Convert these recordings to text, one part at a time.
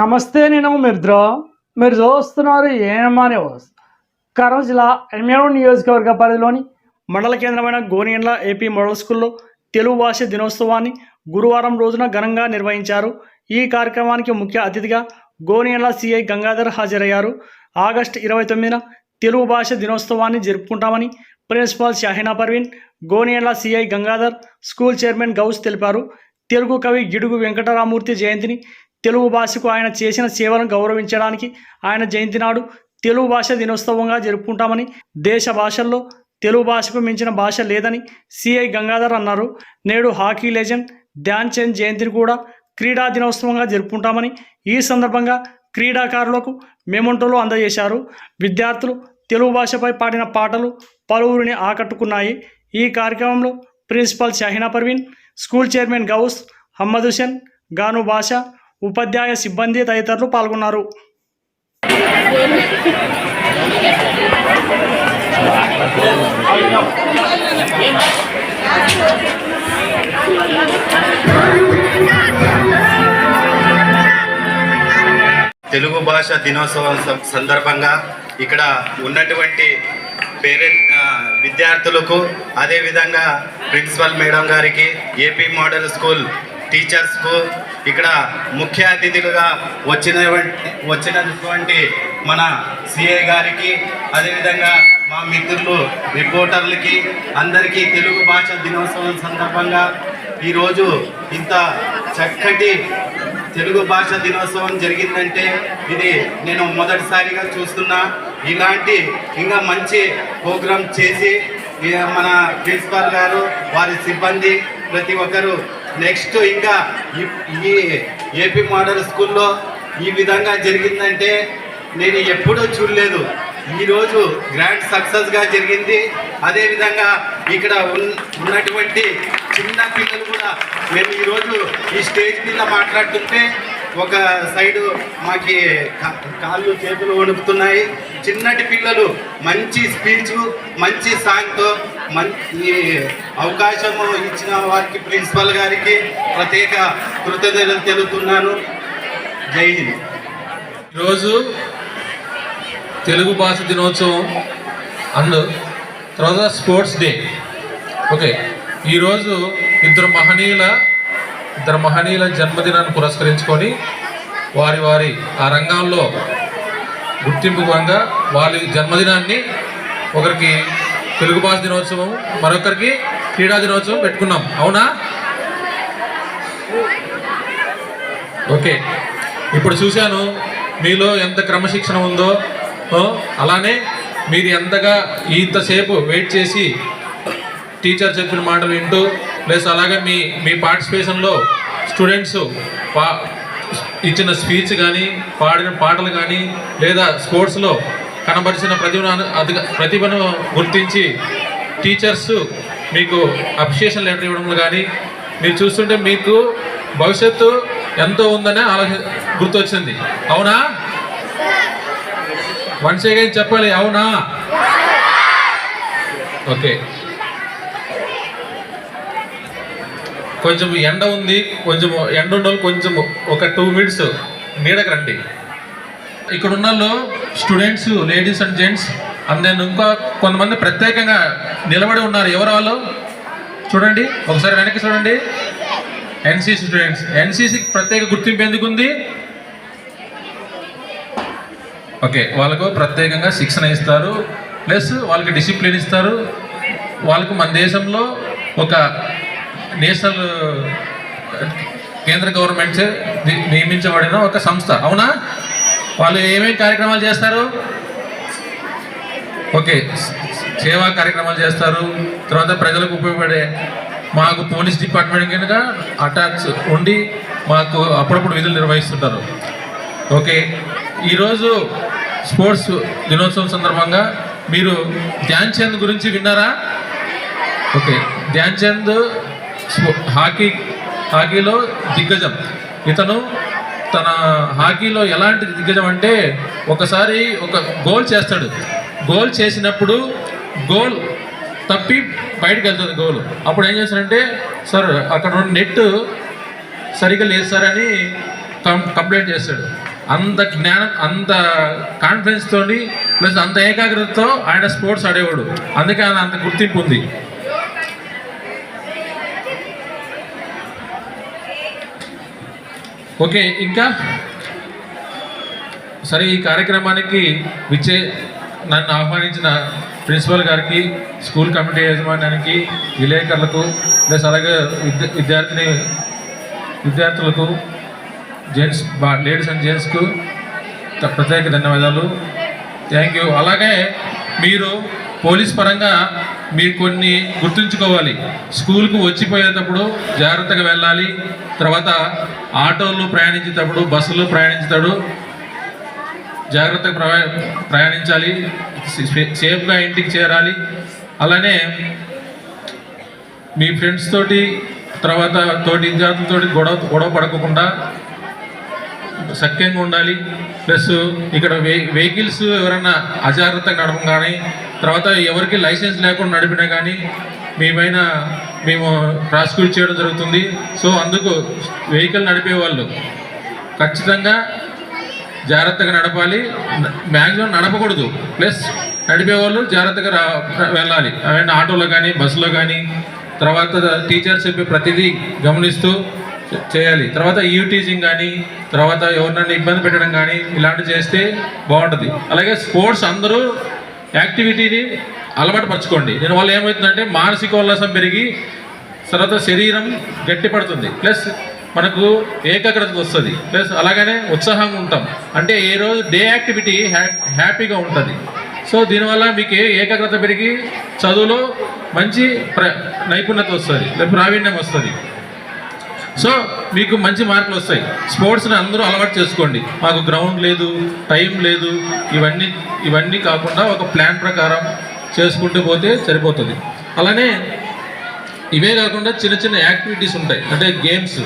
నమస్తే, నేను మిత్ర. మీరు చూస్తున్నారు ఏఎంఆర్ న్యూస్. కర్నూలు జిల్లా ఎమ్మెల్యే నియోజకవర్గ పరిధిలోని మండల కేంద్రమైన గోనియండ్ల ఏపీ మోడల్ స్కూల్లో తెలుగు భాష దినోత్సవాన్ని గురువారం రోజున ఘనంగా నిర్వహించారు. ఈ కార్యక్రమానికి ముఖ్య అతిథిగా గోనియండ్ల సిఐ గంగాధర్ హాజరయ్యారు. ఆగస్టు 29న తెలుగు భాష దినోత్సవాన్ని జరుపుకుంటామని principal Shahina Parveen, Goniyandla CI Gangadhar, school chairman Ghouse తెలిపారు. తెలుగు కవి గిడుగు వెంకటరామూర్తి జయంతిని, తెలుగు భాషకు ఆయన చేసిన సేవలను గౌరవించడానికి ఆయన జయంతి నాడు తెలుగు భాష దినోత్సవంగా జరుపుకుంటామని, దేశ భాషల్లో తెలుగు భాషకు మించిన భాష లేదని సిఐ గంగాధర్ అన్నారు. నేడు హాకీ లెజెండ్ ధ్యాన్ చంద్ జయంతిని కూడా క్రీడా దినోత్సవంగా జరుపుకుంటామని, ఈ సందర్భంగా క్రీడాకారులకు మెమొంటోలు అందజేశారు. విద్యార్థులు తెలుగు భాషపై పాడిన పాటలు పలువురిని ఆకట్టుకున్నాయి. ఈ కార్యక్రమంలో principal Shahina Parveen, school chairman Ghous, Hammad Hussain, Ganu Basha, ఉపాధ్యాయ సిబ్బంది తదితరులు పాల్గొన్నారు. తెలుగు భాష దినోత్సవం సందర్భంగా ఇక్కడ ఉన్నటువంటి విద్యార్థులకు, అదేవిధంగా ప్రిన్సిపల్ మేడం గారికి, ఏపీ మోడల్ స్కూల్ టీచర్స్కు, ఇక్కడ ముఖ్య అతిథులుగా వచ్చినటువంటి మన సిఐ గారికి, అదేవిధంగా మా మిత్రులు రిపోర్టర్లకి అందరికీ తెలుగు భాష దినోత్సవం సందర్భంగా ఈరోజు ఇంత చక్కటి తెలుగు భాష దినోత్సవం జరిగిందంటే ఇది నేను మొదటిసారిగా చూస్తున్నా. ఇలాంటి ఇంకా మంచి ప్రోగ్రాం చేసి మన ప్రిన్సిపాల్ గారు, వారి సిబ్బంది ప్రతి ఒక్కరు నెక్స్ట్ ఇంకా ఈ ఏపీ మోడల్ స్కూల్లో ఈ విధంగా జరిగిందంటే నేను ఎప్పుడూ చూడలేదు. ఈరోజు గ్రాండ్ సక్సెస్గా జరిగింది. అదేవిధంగా ఇక్కడ ఉన్నటువంటి చిన్న పిల్లలు కూడా మేము ఈరోజు ఈ స్టేజ్ మీద మాట్లాడుతుంటే ఒక సైడు మాకి కాళ్ళు చేతులు వణుకుతున్నాయి. చిన్నటి పిల్లలు మంచి స్పీచ్, మంచి సాంగ్తో మంచి అవకాశం ఇచ్చిన వారికి, ప్రిన్సిపల్ గారికి ప్రత్యేక కృతజ్ఞతలు తెలుపుతున్నాను. జై హింద్. ఈరోజు తెలుగు భాష దినోత్సవం అండ్ తర్వాత స్పోర్ట్స్ డే. ఓకే, ఈరోజు ఇద్దరు మహనీయుల జన్మదినాన్ని పురస్కరించుకొని వారి ఆ రంగాల్లో గుర్తింపుగా వారి జన్మదినాన్ని, ఒకరికి తెలుగు భాష దినోత్సవం, మరొకరికి క్రీడా దినోత్సవం పెట్టుకున్నాం. అవునా? ఓకే, ఇప్పుడు చూశాను మీలో ఎంత క్రమశిక్షణ ఉందో. అలానే మీరు ఎంతగా ఇంతసేపు వెయిట్ చేసి టీచర్ చెప్పిన మాటలు వింటూ, ప్లస్ అలాగే మీ పార్టిసిపేషన్లో స్టూడెంట్స్ ఇచ్చిన స్పీచ్ కానీ, పాడిన పాటలు కానీ, లేదా స్పోర్ట్స్లో కనబరిచిన ప్రతిభను గుర్తించి టీచర్స్ మీకు అప్రిషియేషన్ లెటర్ ఇవ్వడం కానీ మీరు చూస్తుంటే మీకు భవిష్యత్తు ఎంతో ఉందనే గుర్తొచ్చింది. అవునా? వన్స్ అగైన్ చెప్పాలి, అవునా? ఓకే, కొంచెం ఎండ ఉంది, కొంచెం ఎండ ఉన్న కొంచెం ఒక 2 minutes నీడకు రండి. ఇక్కడ ఉన్న వాళ్ళు స్టూడెంట్స్, లేడీస్ అండ్ జెంట్స్, నేను ఇంకా కొంతమంది ప్రత్యేకంగా నిలబడి ఉన్నారు. ఎవరు వాళ్ళు? చూడండి, ఒకసారి వెనక్కి చూడండి. NCC students. ఎన్సీసీకి ప్రత్యేక గుర్తింపు ఎందుకు ఉంది? ఓకే, వాళ్ళకు ప్రత్యేకంగా శిక్షణ ఇస్తారు, ప్లస్ వాళ్ళకి డిసిప్లిన్ ఇస్తారు. వాళ్ళకు మన దేశంలో ఒక నేషనల్ కేంద్ర గవర్నమెంట్ నియమించబడిన ఒక సంస్థ. అవునా? వాళ్ళు ఏమేమి కార్యక్రమాలు చేస్తారు? ఓకే, సేవా కార్యక్రమాలు చేస్తారు. తర్వాత ప్రజలకు ఉపయోగపడే, మాకు పోలీస్ డిపార్ట్మెంట్ కనుక అటాక్స్ ఉండి మాకు అప్పుడప్పుడు విధులు నిర్వహిస్తుంటారు. ఓకే, ఈరోజు స్పోర్ట్స్ దినోత్సవం సందర్భంగా మీరు ధ్యాన్ చంద్ గురించి విన్నారా? ఓకే, ధ్యాన్ చంద్ హాకీలో దిగ్గజం. ఇతను తన హాకీలో ఎలాంటి దిగ్గజం అంటే, ఒకసారి ఒక గోల్ చేస్తాడు. గోల్ చేసినప్పుడు గోల్ తప్పి బయటకు వెళ్తుంది గోల్. అప్పుడు ఏం చేస్తాడంటే, సార్ అక్కడ నెట్ సరిగ్గా లేదు సార్ అని కంప్లైంట్ చేస్తాడు. అంత జ్ఞానం, అంత కాన్ఫిడెన్స్ తోని ప్లస్ అంత ఏకాగ్రతతో ఆయన స్పోర్ట్స్ ఆడేవాడు. అందుకే ఆయన అంత గుర్తింపు ఉంది. ఓకే, ఇంకా సరే, ఈ కార్యక్రమానికి నన్ను ఆహ్వానించిన ప్రిన్సిపల్ గారికి, స్కూల్ కమిటీ యాజమాన్యానికి, విలేకరులకు, ప్లస్ అలాగే విద్యార్థులకు, లేడీస్ అండ్ జెంట్స్కు ప్రత్యేక ధన్యవాదాలు. Thank you. అలాగే మీరు పోలీస్ పరంగా మీరు కొన్ని గుర్తుంచుకోవాలి. స్కూల్కు వచ్చిపోయేటప్పుడు జాగ్రత్తగా వెళ్ళాలి. తర్వాత ఆటోలు ప్రయాణించేటప్పుడు, బస్సులో ప్రయాణించేటప్పుడు జాగ్రత్తగా ప్రయాణించాలి. సేఫ్గా ఇంటికి చేరాలి. అలానే మీ ఫ్రెండ్స్ తోటి, తర్వాత తోటి విద్యార్థులతోటి గొడవ పడకుండా సఖ్యంగా ఉండాలి. ప్లస్ ఇక్కడ వెహికల్స్ ఎవరైనా అజాగ్రత్తగా నడపం కానీ, తర్వాత ఎవరికి లైసెన్స్ లేకుండా నడిపినా కానీ మేము ప్రాసిక్యూట్ చేయడం జరుగుతుంది. సో అందుకు వెహికల్ నడిపే వాళ్ళు ఖచ్చితంగా జాగ్రత్తగా నడపాలి. మ్యాక్సిమం నడపకూడదు. ప్లస్ నడిపేవాళ్ళు జాగ్రత్తగా వెళ్ళాలి. అవన్నీ ఆటోలో కానీ, బస్సులో కానీ. తర్వాత టీచర్స్ చెప్పే ప్రతిదీ గమనిస్తూ చేయాలి. తర్వాత టీచింగ్ కానీ, తర్వాత ఎవరినైనా ఇబ్బంది పెట్టడం కానీ ఇలాంటివి చేస్తే బాగుంటుంది. అలాగే స్పోర్ట్స్ అందరూ యాక్టివిటీని అలవాటు పరచుకోండి. దీనివల్ల ఏమవుతుందంటే మానసిక ఉల్లాసం పెరిగి తర్వాత శరీరం గట్టిపడుతుంది. ప్లస్ మనకు ఏకాగ్రత వస్తుంది. ప్లస్ అలాగనే ఉత్సాహంగా ఉంటాం. అంటే ఏ రోజు డే యాక్టివిటీ హ్యాపీగా ఉంటుంది. సో దీనివల్ల మీకు ఏకాగ్రత పెరిగి చదువులో మంచి నైపుణ్యత వస్తుంది, ప్రావీణ్యం వస్తుంది. సో మీకు మంచి మార్కులు వస్తాయి. స్పోర్ట్స్ని అందరూ అలవాటు చేసుకోండి. మాకు గ్రౌండ్ లేదు, టైం లేదు, ఇవన్నీ కాకుండా ఒక ప్లాన్ ప్రకారం చేసుకుంటూ పోతే సరిపోతుంది. అలానే ఇవే కాకుండా చిన్న చిన్న యాక్టివిటీస్ ఉంటాయి. అంటే గేమ్స్,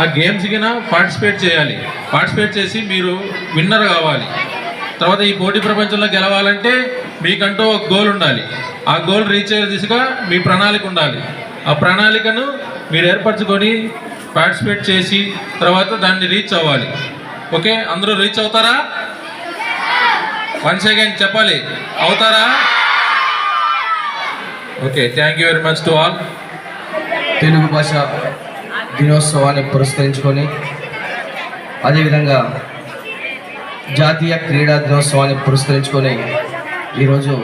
ఆ గేమ్స్కి పార్టిసిపేట్ చేయాలి. పార్టిసిపేట్ చేసి మీరు విన్నర్ కావాలి. తర్వాత ఈ పోటీ ప్రపంచంలో గెలవాలంటే మీకంటూ ఒక గోల్ ఉండాలి. ఆ గోల్ రీచ్ అయ్యే దిశగా మీ ప్రణాళిక ఉండాలి. ఆ ప్రణాళికను మీరు ఏర్పరచుకొని పార్టిసిపేట్ చేసి తర్వాత దాన్ని రీచ్ అవ్వాలి. ఓకే, అందరూ రీచ్ అవుతారా? వన్స్ అగైన్ చెప్పాలి, అవుతారా? Okay, thank you very much to all. Telugu భాష దినోత్సవాన్ని పురస్కరించుకొని, అదేవిధంగా జాతీయ క్రీడా దినోత్సవాన్ని పురస్కరించుకొని ఈరోజు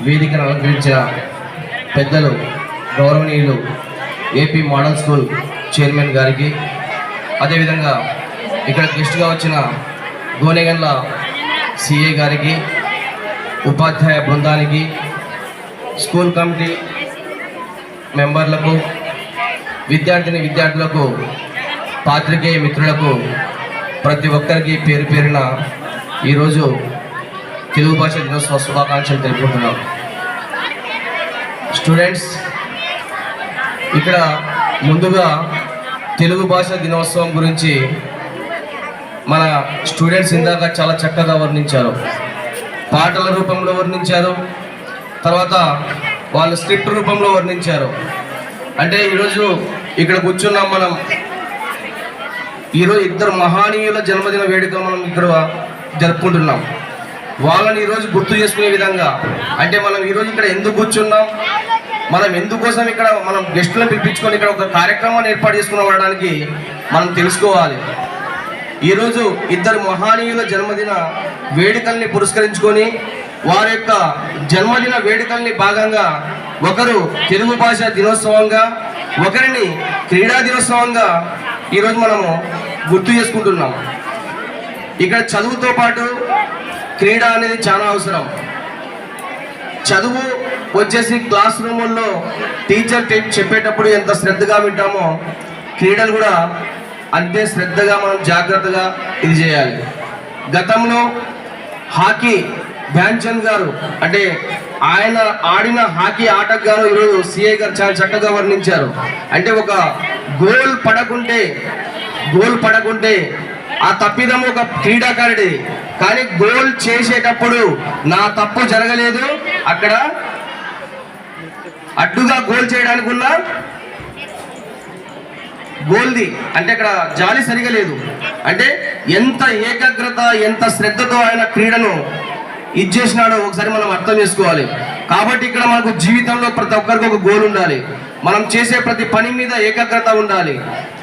వేదికను అలంకరించిన పెద్దలు గౌరవనీయులు ఏపీ మోడల్ స్కూల్ చైర్మన్ గారికి, అదేవిధంగా ఇక్కడ గెస్ట్గా వచ్చిన గోనెగండ్ల సిఏ గారికి, ఉపాధ్యాయ బృందానికి, స్కూల్ కమిటీ మెంబర్లకు, విద్యార్థులకు, పాత్రికేయ మిత్రులకు ప్రతి ఒక్కరికి పేరు పేరున ఈరోజు తెలుగు భాష దినోత్సవ శుభాకాంక్షలు తెలుపుకుంటున్నాం. స్టూడెంట్స్, ఇక్కడ ముందుగా తెలుగు భాష దినోత్సవం గురించి మన స్టూడెంట్స్ ఇందాక చాలా చక్కగా వర్ణించారు. పాటల రూపంలో వర్ణించారు, తర్వాత వాళ్ళు స్క్రిప్ట్ రూపంలో వర్ణించారు. అంటే ఈరోజు ఇక్కడ కూర్చున్నాం మనం. ఈరోజు ఇద్దరు మహానీయుల జన్మదిన వేడుక మనం ఇక్కడ జరుపుకుంటున్నాం. వాళ్ళని ఈరోజు గుర్తు చేసుకునే విధంగా, అంటే మనం ఈరోజు ఇక్కడ ఎందుకు కూర్చున్నాం, మనం ఎందుకోసం ఇక్కడ మనం గెస్టులను పిలిపించుకొని ఇక్కడ ఒక కార్యక్రమాన్ని ఏర్పాటు చేసుకుని ఉండడానికి మనం తెలుసుకోవాలి. ఈరోజు ఇద్దరు మహానీయుల జన్మదిన వేడుకల్ని పురస్కరించుకొని వారి యొక్క జన్మదిన వేడుకల్ని భాగంగా ఒకరు తెలుగు భాష దినోత్సవంగా, ఒకరిని క్రీడా దినోత్సవంగా ఈరోజు మనము గుర్తు చేసుకుంటున్నాం. ఇక్కడ చదువుతో పాటు క్రీడ అనేది చాలా అవసరం. చదువు వచ్చేసి క్లాస్ రూముల్లో టీచర్ చెప్పేటప్పుడు ఎంత శ్రద్ధగా వింటామో, క్రీడలు కూడా అంతే శ్రద్ధగా మనం జాగ్రత్తగా ఇది చేయాలి. గతంలో హాకీ ధ్యాన్ చంద్ గారు, అంటే ఆయన ఆడిన హాకీ ఆటకు గాను ఈరోజు సిఐ గారు చాలా చక్కగా వర్ణించారు. అంటే ఒక గోల్ పడకుంటే ఆ తప్పిదము ఒక క్రీడాకారుడి, కానీ గోల్ చేసేటప్పుడు నా తప్పు జరగలేదు, అక్కడ అడ్డుగా గోల్ చేయడానికి ఉన్న గోల్ది అంటే అక్కడ జాలి సరిగా లేదు, అంటే ఎంత ఏకాగ్రత ఎంత శ్రద్ధతో ఆయన క్రీడను ఇచ్చేసినాడో ఒకసారి మనం అర్థం చేసుకోవాలి. కాబట్టి ఇక్కడ మనకు జీవితంలో ప్రతి ఒక్కరికి ఒక గోల్ ఉండాలి. మనం చేసే ప్రతి పని మీద ఏకాగ్రత ఉండాలి.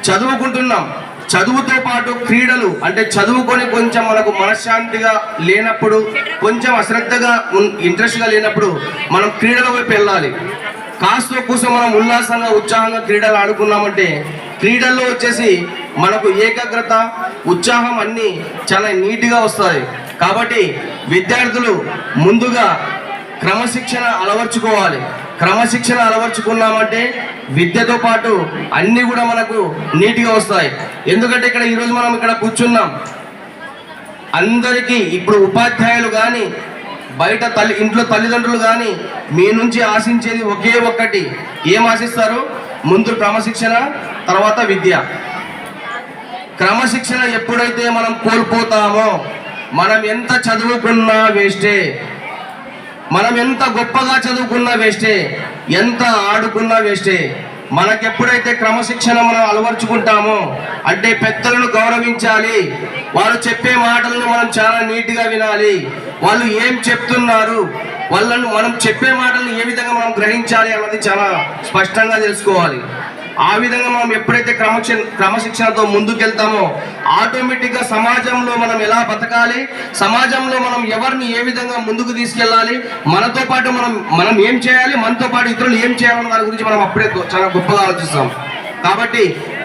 చదువుకుంటున్నాం, చదువుతో పాటు క్రీడలు అంటే చదువుకొని కొంచెం మనకు మనశ్శాంతిగా లేనప్పుడు, కొంచెం అశ్రద్ధగా ఇంట్రెస్ట్గా లేనప్పుడు మనం క్రీడల వైపు వెళ్ళాలి. కాస్త కూసం మనం ఉల్లాసంగా ఉత్సాహంగా క్రీడలు ఆడుకున్నామంటే క్రీడల్లో వచ్చేసి మనకు ఏకాగ్రత ఉత్సాహం అన్నీ చాలా నీట్గా వస్తాయి. కాబట్టి విద్యార్థులు ముందుగా క్రమశిక్షణ అలవర్చుకోవాలి. క్రమశిక్షణ అలవర్చుకున్నామంటే విద్యతో పాటు అన్నీ కూడా మనకు నీట్గా వస్తాయి. ఎందుకంటే ఇక్కడ ఈరోజు మనం ఇక్కడ కూర్చున్నాం, అందరికీ ఇప్పుడు ఉపాధ్యాయులు కానీ బయట ఇంట్లో తల్లిదండ్రులు కానీ మీ నుంచి ఆశించేది ఒకే ఒక్కటి. ఏం ఆశిస్తారు? ముందు క్రమశిక్షణ, తర్వాత విద్య. క్రమశిక్షణ ఎప్పుడైతే మనం కోల్పోతామో మనం ఎంత చదువుకున్నా వేస్టే, మనం ఎంత గొప్పగా చదువుకున్నా వేస్టే, ఎంత ఆడుకున్నా వేస్టే. మనకెప్పుడైతే క్రమశిక్షణ మనం అలవర్చుకుంటామో అంటే పెద్దలను గౌరవించాలి, వాళ్ళు చెప్పే మాటలను మనం చాలా నీట్గా వినాలి, వాళ్ళు ఏం చెప్తున్నారు, వాళ్ళను మనం చెప్పే మాటలను ఏ విధంగా మనం గ్రహించాలి అన్నది చాలా స్పష్టంగా తెలుసుకోవాలి. ఆ విధంగా మనం ఎప్పుడైతే క్రమశిక్షణతో ముందుకెళ్తామో ఆటోమేటిక్గా సమాజంలో మనం ఎలా బతకాలి, సమాజంలో మనం ఎవరిని ఏ విధంగా ముందుకు తీసుకెళ్ళాలి, మనతో పాటు మనం ఏం చేయాలి, మనతో పాటు ఇతరులు ఏం చేయాలన్న దాని గురించి మనం అప్పుడే చాలా గొప్పగా ఆలోచిస్తాం. కాబట్టి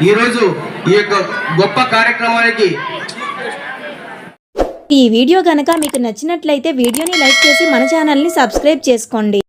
ఈరోజు ఈ యొక్క గొప్ప కార్యక్రమానికి ఈ వీడియో గనక మీకు నచ్చినట్లయితే వీడియోని లైక్ చేసి మన ఛానల్ని సబ్స్క్రైబ్ చేసుకోండి.